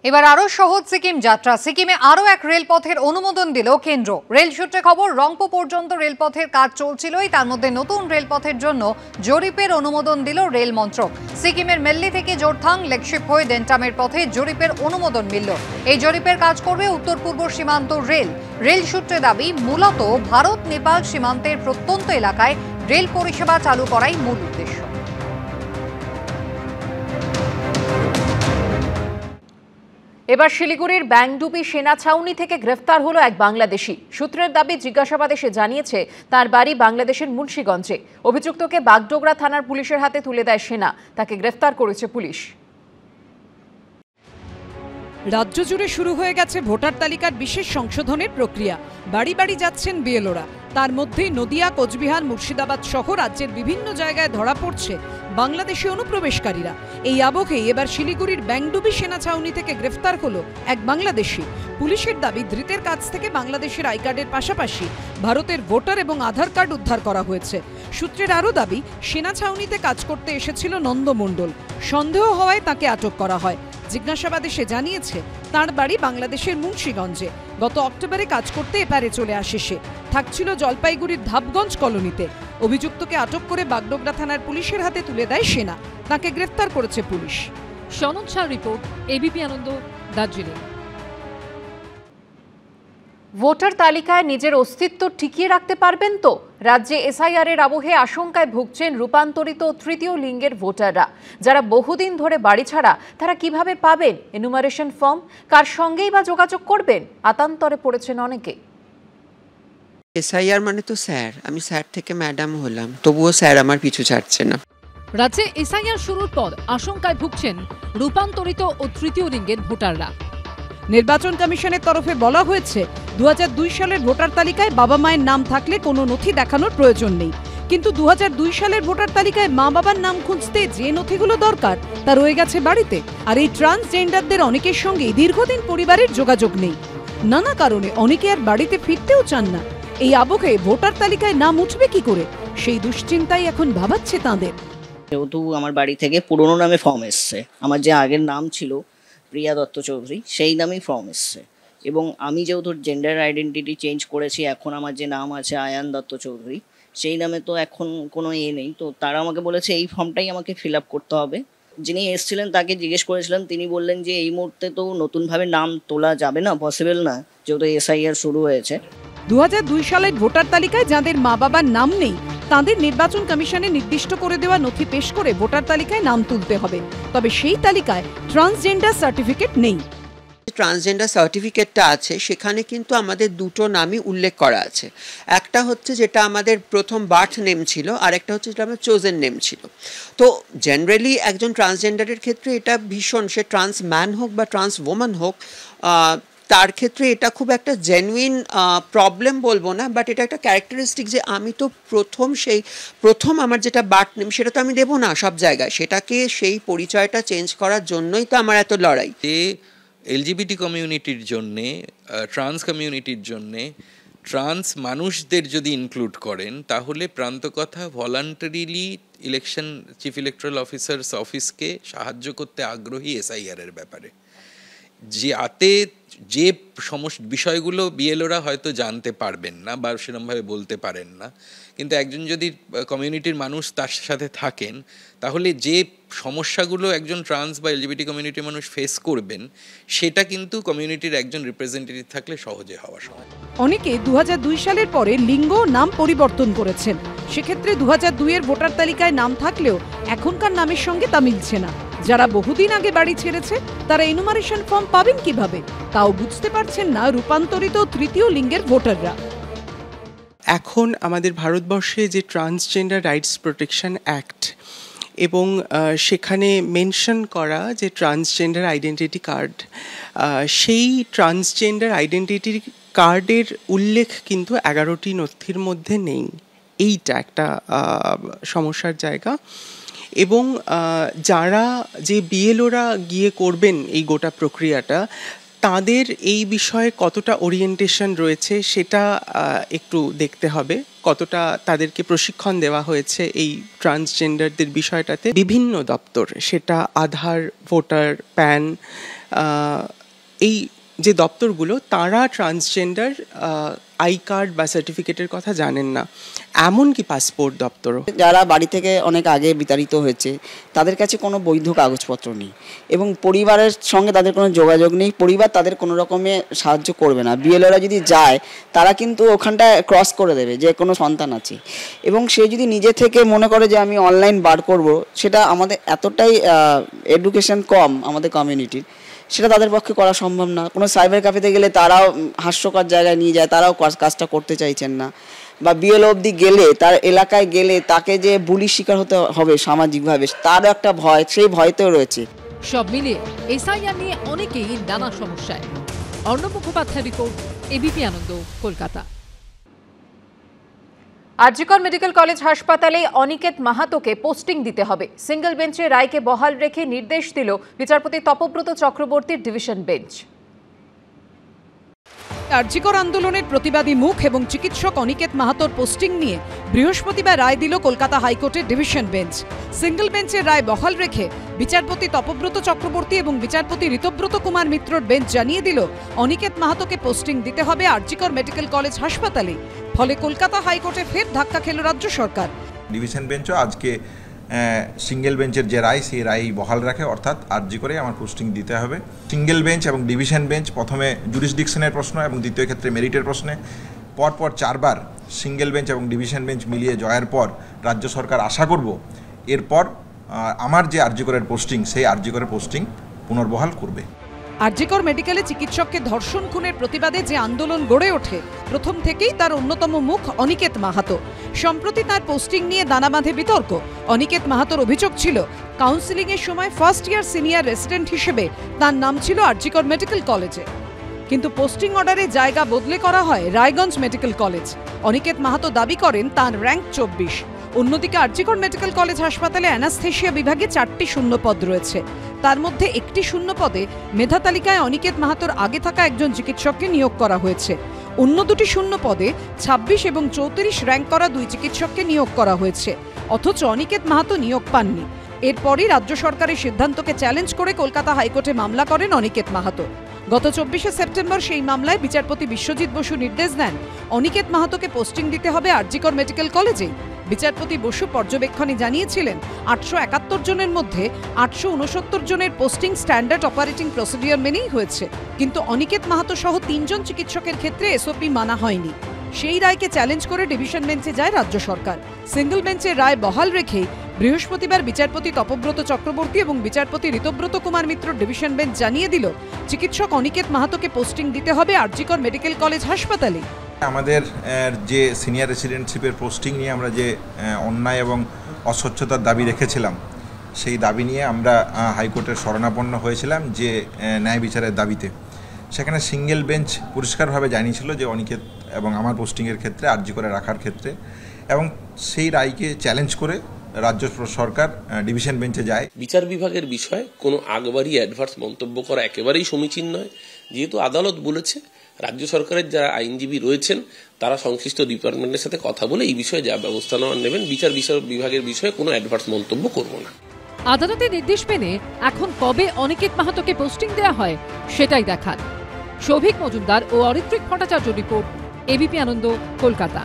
এবার আরো সহজ সিকিম যাত্রা। সিকিমে আরো এক রেলপথের অনুমোদন দিল কেন্দ্র। রেল সূত্রে খবর, রংপো পর্যন্ত রেলপথের কাজ চলছিলই, তার মধ্যে নতুন রেলপথের জন্য জরিপের অনুমোদন দিল রেল মন্ত্রক। সিকিমের মেল্লি থেকে জোরথাং লেকশিপ হয়ে ডেন্টামের পথে জরিপের অনুমোদন মিলল। এই জরিপের কাজ করবে উত্তর পূর্ব সীমান্ত রেল। রেল সূত্রে দাবি, মূলত ভারত নেপাল সীমান্তের প্রত্যন্ত এলাকায় রেল পরিষেবা চালু করাই মূল উদ্দেশ্য। এবার শিলিগুড়ির ব্যাংডুবি সেনা ছাউনি থেকে গ্রেফতার হলো এক বাংলাদেশি। সূত্রের দাবি, জিজ্ঞাসাবাদে সে জানিয়েছে তার বাড়ি বাংলাদেশের মুন্সিগঞ্জে। অভিযুক্তকে বাগডোগরা থানার পুলিশের হাতে তুলে দেয় সেনা। তাকে গ্রেফতার করেছে পুলিশ। রাজ্য জুড়ে শুরু হয়ে গেছে ভোটার তালিকার বিশেষ সংশোধনের প্রক্রিয়া। বাড়ি বাড়ি যাচ্ছেন বিএলওরা। তার মধ্যেই নদিয়া, কোচবিহার, মুর্শিদাবাদ সহ রাজ্যের বিভিন্ন জায়গায় ধরা পড়ছে বাংলাদেশি অনুপ্রবেশকারীরা। এই আবহেই এবার শিলিগুড়ির ব্যাংডুবি সেনা ছাউনি থেকে গ্রেফতার হলো এক বাংলাদেশি। পুলিশের দাবি, ধৃতের কাছ থেকে বাংলাদেশের আই কার্ডের পাশাপাশি ভারতের ভোটার এবং আধার কার্ড উদ্ধার করা হয়েছে। সূত্রের আরও দাবি, সেনা ছাউনিতে কাজ করতে এসেছিল নন্দ মণ্ডল। সন্দেহ হওয়ায় তাকে আটক করা হয়। জিজ্ঞাসাবাদে সে জানিয়েছে তার বাড়ি বাংলাদেশের মুন্সিগঞ্জে। গত অক্টোবরে কাজ করতে এপারে চলে আসে সে। থাকছিল জলপাইগুড়ির ধাপগঞ্জ কলোনিতে। অভিযুক্তকে আটক করে বাগডোগরা থানার পুলিশের হাতে তুলে দেয় সেনা। তাকে গ্রেফতার করেছে পুলিশ। সনদ শাহ রিপোর্ট, এবিপি আনন্দ, দার্জিলিং। ভোটার তালিকায় নিজের অস্তিত্ব টিকিয়ে রাখতে পারবেন তো? রাজ্যে এসআইআর এর আবহে আশঙ্কায় ভুগছেন রূপান্তরিত তৃতীয় লিঙ্গের ভোটাররা। যারা বহুদিন ধরে বাড়ি ছাড়া, তারা কিভাবে পাবেন এনুমারেশন ফর্ম? কার সঙ্গেই বা যোগাযোগ করবেন? আতান্তরে পড়েছেন অনেকে। এসআইআর মানে তো স্যার, আমি স্যার থেকে ম্যাডাম হলাম, তবুও স্যার আমার পিছু ছাড়ছে না। রাজ্যে এসআইআর শুরুর পর আশঙ্কায় ভুগছেন রূপান্তরিত ও তৃতীয় লিঙ্গের ভোটাররা। নির্বাচন কমিশনের তরফে বলা হয়েছে, 2002 সালের ভোটার তালিকায় বাবা মায়ের নাম থাকলে কোনো নথি দেখানোর প্রয়োজন নেই। কিন্তু 2002 সালের ভোটার তালিকায় মা বাবার নাম খুঁজতে যে নথিগুলো দরকার তা রয়ে গেছে বাড়িতে। আর এই ট্রান্সজেন্ডারদের অনেকের সঙ্গে দীর্ঘদিন পরিবারের যোগাযোগ নেই। নানা কারণে অনেকে আর বাড়িতে ফিরতেও চান না। এই আবহে ভোটার তালিকায় নাম উঠবে কি করে, সেই দুশ্চিন্তাই এখন ভাবাচ্ছে তাঁদের। যেহেতু আমার বাড়ি থেকে পুরোনো নামে ফর্ম এসছে, আমার যে আগের নাম ছিল প্রিয়া দত্ত চৌধুরী, সেই নামেই ফর্ম এসছে। এবং আমি যেহেতু জেন্ডার আইডেন্টিটি চেঞ্জ করেছি, এখন আমার যে নাম আছে আয়ান দত্ত চৌধুরী, সেই নামে তো এখন কোনো নেই। তো তারা আমাকে বলেছে এই ফর্মটাই আমাকে ফিল আপ করতে হবে। যিনি এসেছিলেন তাকে জিজ্ঞেস করেছিলাম, তিনি বললেন যে এই মুহূর্তে তো নতুনভাবে নাম তোলা যাবে না, পসিবল না, যেহেতু এসআইআর শুরু হয়েছে। 2002 সালের ভোটার তালিকায় যাদের মা বাবার নাম নেই, তাদের নির্বাচন কমিশনে নির্দিষ্ট করে দেওয়া নথি পেশ করে ভোটার তালিকায় নাম তুলতে হবে। তবে সেই তালিকায় ট্রান্সজেন্ডার সার্টিফিকেট নেই। ট্রান্সজেন্ডার সার্টিফিকেটটা আছে, সেখানে কিন্তু আমাদের দুটো নামই উল্লেখ করা আছে। একটা হচ্ছে যেটা আমাদের প্রথম বার্থ নেম ছিল, আর একটা হচ্ছে যেটা আমার চোজেন নেম ছিল। তো জেনারেলি একজন ট্রান্সজেন্ডারের ক্ষেত্রে এটা ভীষণ, সে ট্রান্স ম্যান হোক বা ট্রান্স ওম্যান হোক, তার ক্ষেত্রে এটা খুব একটা জেনুইন প্রবলেম বলবো না, বাট এটা একটা ক্যারেক্টারিস্টিক যে আমি তো প্রথম আমার যেটা বার্থ নেম সেটা তো আমি দেবো না সব জায়গায়, সেটাকে সেই পরিচয়টা চেঞ্জ করার জন্যই তো আমার এত লড়াই। এলজিবিটি কমিউনিটির জন্যে, ট্রান্স কমিউনিটির জন্যে, ট্রান্স মানুষদের যদি ইনক্লুড করেন, তাহলে Prantakatha voluntarily election chief electoral officers অফিসকে সাহায্য করতে আগ্রহী এসআইআর এর ব্যাপারে। যে সমস্ত বিষয়গুলো বিএলওরা হয়তো জানতে পারবেন না বা সেরকমভাবে বলতে পারেন না, কিন্তু একজন যদি কমিউনিটির মানুষ তার সাথে থাকেন, তাহলে যে সমস্যাগুলো একজন ট্রান্স বা এলজিবিটি কমিউনিটির মানুষ ফেস করবেন, সেটা কিন্তু কমিউনিটির একজন রিপ্রেজেন্টেটিভ থাকলে সহজে হওয়া সম্ভব। অনেকে 2002 সালের পরে লিঙ্গ নাম পরিবর্তন করেছেন। সেক্ষেত্রে 2002 এর ভোটার তালিকায় নাম থাকলেও এখনকার নামের সঙ্গে তা মিলছে না। যারা বহুদিন আগে বাড়ি ছেড়েছে, তারা এনুমারেশন ফর্ম পাবেন কিভাবে, তাও বুঝতে পারছেন না রূপান্তরিত তৃতীয় লিঙ্গের ভোটাররা। এখন আমাদের ভারতবর্ষে যে ট্রান্সজেন্ডার রাইটস প্রোটেকশন অ্যাক্ট, এবং সেখানে মেনশন করা যে ট্রান্সজেন্ডার আইডেন্টিটি কার্ড, সেই ট্রান্সজেন্ডার আইডেন্টিটি কার্ডের উল্লেখ কিন্তু 11টি নথির মধ্যে নেই। এইটা একটা সমস্যার জায়গা। এবং যারা যে বিএলওরা গিয়ে করবেন এই গোটা প্রক্রিয়াটা, তাদের এই বিষয়ে কতটা ওরিয়েন্টেশন রয়েছে সেটা একটু দেখতে হবে। কতটা তাদেরকে প্রশিক্ষণ দেওয়া হয়েছে এই ট্রান্সজেন্ডারদের বিষয়টাতে। বিভিন্ন দপ্তর, সেটা আধার, ভোটার, প্যান, এই যে দপ্তরগুলো তারা ট্রান্সজেন্ডার আই কার্ড বা সার্টিফিকেটের কথা জানেন না, এমনকি পাসপোর্ট দপ্তরও। যারা বাড়ি থেকে অনেক আগে বিতাড়িত হয়েছে তাদের কাছে কোনো বৈধ কাগজপত্র নেই এবং পরিবারের সঙ্গে তাদের কোনো যোগাযোগ নেই, পরিবার তাদের কোনো রকমে সাহায্য করবে না। বিএলওরা যদি যায় তারা কিন্তু ওখানটায় ক্রস করে দেবে যে কোনো সন্তান আছে, এবং সে যদি নিজে থেকে মনে করে যে আমি অনলাইন বার করব, সেটা আমাদের এতটাই এডুকেশন কম আমাদের কমিউনিটির, সেটা তাদের পক্ষে করা সম্ভব না। কোনো সাইবার ক্যাফেতে গেলে তারাও হাস্যকর জায়গায় নিয়ে যায়, তারাও কাজটা করতে চাইছেন না। বা বিএলও অবধি গেলে, তার এলাকায় গেলে তাকে যে বুলির শিকার হতে হবে সামাজিকভাবে, তারও একটা ভয়, সেই ভয়তেও রয়েছে। সব মিলিয়ে এসআইআর নিয়ে অনেকেই নানা সমস্যায়। অর্ণব মুখোপাধ্যায় রিপোর্ট, এবিপি আনন্দ, কলকাতা। আরজিকর মেডিকেল কলেজ হাসপাতালে অনিকেত মাহাতোকে পোস্টিং দিতে হবে, সিঙ্গেল বেঞ্চের রায়কে বহাল রেখে নির্দেশ দিল বিচারপতি তপব্রত চক্রবর্তীর ডিভিশন বেঞ্চ। আরজিকর আন্দোলনের প্রতিবাদী মুখ এবং চিকিৎসক অনিকেত মাহাতোর পোস্টিং নিয়ে বৃহস্পতিবার রায় দিল কলকাতা হাইকোর্টের ডিভিশন বেঞ্চ। সিঙ্গেল বেঞ্চের রায় বহাল রেখে বিচারপতি তপব্রত চক্রবর্তী এবং বিচারপতি ঋতব্রত কুমার মিত্রর বেঞ্চ জানিয়ে দিল অনিকেত মাহাতোকে পোস্টিং দিতে হবে আরজিকর মেডিকেল কলেজ হাসপাতালে। ফলে কলকাতা হাইকোর্টে ফের ধাক্কা খেল রাজ্য সরকার। ডিভিশন বেঞ্চও আজকে সিঙ্গেল বেঞ্চের যে রায়, সেই রায় বহাল রাখে, অর্থাৎ আরজি করে আমার পোস্টিং দিতে হবে। সিঙ্গেল বেঞ্চ এবং ডিভিশন বেঞ্চ প্রথমে জুরিসডিকশনের প্রশ্ন এবং দ্বিতীয় ক্ষেত্রে মেরিটের প্রশ্নে পরপর 4 বার সিঙ্গেল বেঞ্চ এবং ডিভিশন বেঞ্চ মিলিয়ে জয়ের পর রাজ্য সরকার আশা করব এরপর আমার যে আরজি করের পোস্টিং, সেই আরজি করের পোস্টিং পুনর্বহাল করবে। আরজিকর মেডিকেলে চিকিৎসককে ধর্ষণ খুনের প্রতিবাদে যে আন্দোলন গড়ে ওঠে, প্রথম থেকেই তার অন্যতম মুখ অনিকেত মাহাতো। সম্প্রতি তার পোস্টিং নিয়ে দানা বাঁধে বিতর্ক। অনিকেত মাহাতোর অভিযোগ ছিল, কাউন্সিলিং এর সময় ফার্স্ট ইয়ার সিনিয়র রেসিডেন্ট হিসেবে তার নাম ছিল আরজিকর মেডিকেল কলেজে, কিন্তু পোস্টিং অর্ডারে জায়গা বদলে করা হয় রায়গঞ্জ মেডিকেল কলেজ। অনিকেত মাহাতো দাবি করেন তার র্যাঙ্ক 24। অন্যদিকে আরজিকর মেডিকেল কলেজ হাসপাতালে অ্যানাস্থেশিয়া বিভাগে 4টি শূন্য পদ রয়েছে, তার মধ্যে একটি শূন্য পদে মেধা তালিকায় অনিকেত মাহাতোর আগে থাকা একজন চিকিৎসককে নিয়োগ করা হয়েছে। অন্য দুটি শূন্য পদে 26 এবং 34 র্যাঙ্ক করা 2 চিকিৎসককে নিয়োগ করা হয়েছে, অথচ অনিকেত মাহাতো নিয়োগ পাননি। এরপরই রাজ্য সরকারের সিদ্ধান্তকে চ্যালেঞ্জ করে কলকাতা হাইকোর্টে মামলা করেন অনিকেত মাহাতো। গত 24শে সেপ্টেম্বর সেই মামলায় বিচারপতি বিশ্বজিৎ বসু নির্দেশ দেন অনিকেত মাহাতোকে পোস্টিং দিতে হবে আরজিকর মেডিকেল কলেজে। বিচারপতি বসু পর্যবেক্ষণে জানিয়েছিলেন 871 জনের মধ্যে 869 জনের পোস্টিং স্ট্যান্ডার্ড অপারেটিং প্রসিডিওর মেনেই হয়েছে, কিন্তু অনিকেত মাহাতো সহ 3 জন চিকিৎসকের ক্ষেত্রে এসওপি মানা হয়নি। সেই রায়কে চ্যালেঞ্জ করে ডিভিশন বেঞ্চে যায় রাজ্য সরকার। সিঙ্গেল বেঞ্চের রায় বহাল রেখেই বৃহস্পতিবার বিচারপতি তপব্রত চক্রবর্তী এবং বিচারপতি ঋতব্রত কুমার মিত্র ডিভিশন বেঞ্চ জানিয়ে দিল চিকিৎসক অনিকেত মাহাতোকে পোস্টিং দিতে হবে আরজিকর মেডিকেল কলেজ হাসপাতালে। আমাদের যে সিনিয়র রেসিডেন্টশিপের পোস্টিং নিয়ে আমরা যে অন্যায় এবং অস্বচ্ছতার দাবি রেখেছিলাম, সেই দাবি নিয়ে আমরা হাইকোর্টের শরণাপন্ন হয়েছিলাম যে ন্যায় বিচারের দাবিতে। সেখানে সিঙ্গেল বেঞ্চ পরিষ্কারভাবে জানিয়েছিল যে অনিকেত এবং আমার পোস্টিংয়ের ক্ষেত্রে আরজি করে রাখার ক্ষেত্রে, এবং সেই রায়কে চ্যালেঞ্জ করে রাজ্য সরকার ডিভিশন বেঞ্চে যায়। বিচার বিভাগের বিষয়ে কোনো আগবাড়ি অ্যাডভার্স মন্তব্য করা একেবারেই সমীচীন নয়। যেহেতু আদালত বলেছে, রাজ্য সরকারের যারা আইনজীবী রয়েছেন তারা সংশ্লিষ্ট ডিপার্টমেন্টের সাথে কথা বলে এই বিষয়ে যা ব্যবস্থা নেওয়ার নেবেন। বিচার বিভাগের বিষয়ে কোনো অ্যাডভার্স মন্তব্য করব না। আদালতের নির্দেশ মেনে এখন কবে অনিকেত মাহাতোকে পোস্টিং দেওয়া হয় সেটাই দেখার। সৌভিক মজুমদার ও অরিত্রিক ভট্টাচার্য রিপোর্ট, এবিপি আনন্দ, কলকাতা।